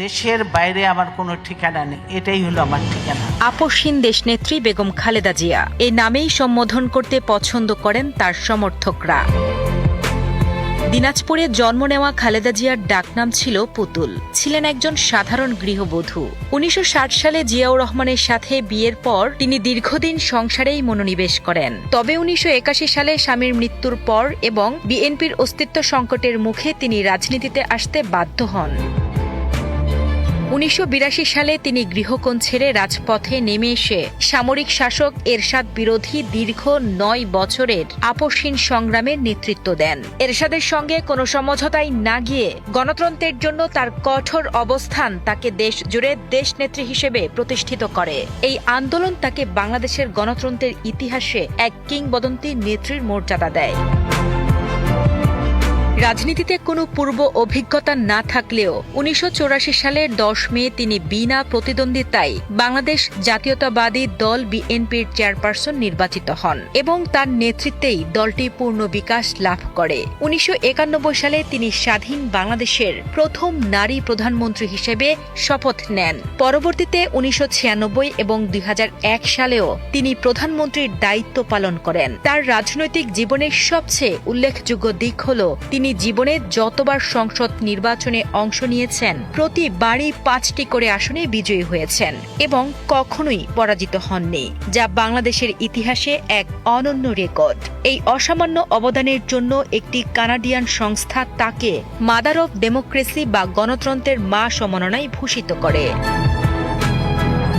দেশের বাইরে আমার কোনো ঠিকানা নেই, এটাই হলো আমার ঠিকানা। আপসহীন দেশনেত্রী বেগম খালেদা জিয়া এই নামেই সম্বোধন করতে পছন্দ করেন তার সমর্থকরা। দিনাজপুরে জন্ম নেওয়া খালেদা জিয়ার ডাকনাম ছিল পুতুল। ছিলেন একজন সাধারণ গৃহবধূ। ১৯৬০ সালে জিয়াউর রহমানের সাথে বিয়ের পর তিনি দীর্ঘদিন সংসারেই মনোনিবেশ করেন। তবে ১৯৮১ সালে স্বামীর মৃত্যুর পর এবং বিএনপির অস্তিত্ব সংকটের মুখে তিনি রাজনীতিতে আসতে বাধ্য হন। ১৯৮২ সালে তিনি গৃহকোণ ছেড়ে রাজপথে নেমে এসে সামরিক শাসক এরশাদ বিরোধী দীর্ঘ ৯ বছরের আপসহীন সংগ্রামের নেতৃত্ব দেন। এরশাদের সঙ্গে কোনো সমঝোতায় না গিয়ে গণতন্ত্রের জন্য তার কঠোর অবস্থান তাকে দেশ জুড়ে দেশনেত্রী হিসেবে প্রতিষ্ঠিত করে। এই আন্দোলন তাকে বাংলাদেশের গণতন্ত্রের ইতিহাসে এক কিংবদন্তি নেত্রীর মর্যাদা দেয়। রাজনীতিতে কোনো পূর্ব অভিজ্ঞতা না থাকলেও ১৯৮৪ সালের ১০ মে তিনি বিনা প্রতিদ্বন্দ্বিতায় বাংলাদেশ জাতীয়তাবাদী দল বিএনপির চেয়ারপারসন নির্বাচিত হন এবং তার নেতৃত্বেই দলটি পূর্ণ বিকাশ লাভ করে। ১৯৯১ সালে তিনি স্বাধীন বাংলাদেশের প্রথম নারী প্রধানমন্ত্রী হিসেবে শপথ নেন। পরবর্তীতে ১৯৯৬ এবং ২০০১ সালেও তিনি প্রধানমন্ত্রীর দায়িত্ব পালন করেন। তার রাজনৈতিক জীবনের সবচেয়ে উল্লেখযোগ্য দিক হল তিনি জীবনে যতবার সংসদ নির্বাচনে অংশ নিয়েছেন প্রতিবারই ৫টি করে আসনে বিজয়ী হয়েছেন এবং কখনোই পরাজিত হননি, যা বাংলাদেশের ইতিহাসে এক অনন্য রেকর্ড। এই অসামান্য অবদানের জন্য একটি কানাডিয়ান সংস্থা তাকে মাদার অব ডেমোক্রেসি বা গণতন্ত্রের মা সম্মাননায় ভূষিত করে।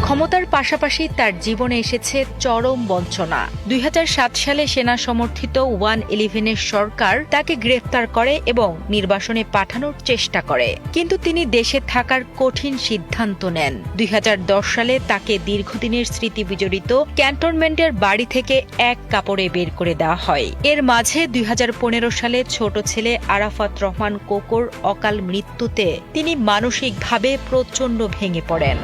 ক্ষমতার পাশাপাশি তার জীবনে এসেছে চরম বঞ্চনা। ২০০৭ সালে সেনা সমর্থিত 111 সরকার তাকে গ্রেফতার করে এবং নির্বাসনে পাঠানোর চেষ্টা করে, কিন্তু তিনি দেশে থাকার কঠিন সিদ্ধান্ত নেন। ২০১০ সালে তাকে দীর্ঘদিনের স্মৃতি বিজড়িত ক্যান্টনমেন্টের বাড়ি থেকে এক কাপড়ে বের করে দেওয়া হয়। এর মাঝে ২০১৫ সালে ছোট ছেলে আরাফাত রহমান কোকোর অকাল মৃত্যুতে তিনি মানসিকভাবে প্রচণ্ড ভেঙে পড়েন।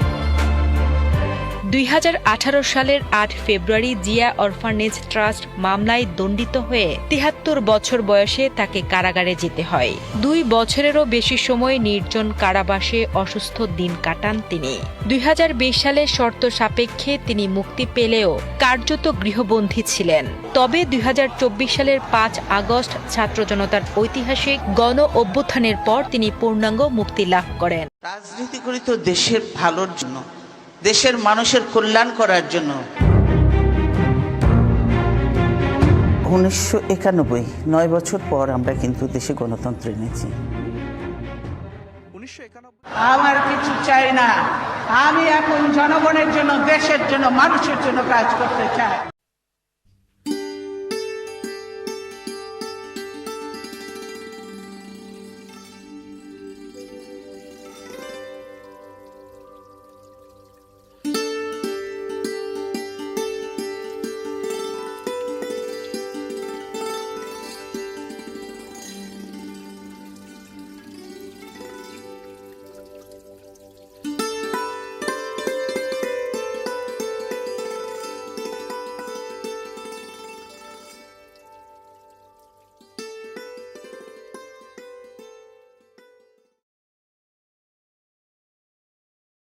২০১৮ সালের ৮ ফেব্রুয়ারি জিয়া অরফানেজ ট্রাস্ট মামলায় দণ্ডিত হয়ে ৭৩ বছর বয়সে তাকে কারাগারে যেতে হয়। ২ বছরেরও বেশি সময় নির্জন কারাবাসে অসুস্থ দিন কাটান তিনি। ২০২০ সালে শর্ত সাপেক্ষে তিনি মুক্তি পেলেও কার্যত গৃহবন্দী ছিলেন। তবে ২০২৪ সালের ৫ আগস্ট ছাত্র জনতার ঐতিহাসিক গণ অভ্যুত্থানের পর তিনি পূর্ণাঙ্গ মুক্তি লাভ করেন। রাজনীতি করি তো দেশের ভালোর জন্য, দেশের মানুষের কল্যাণ করার জন্য। ১৯৯১ ৯ বছর পর আমরা কিন্তু দেশে গণতন্ত্র এনেছি। আমার কিছু চাই না, আমি এখন জনগণের জন্য, দেশের জন্য, মানুষের জন্য কাজ করতে চাই।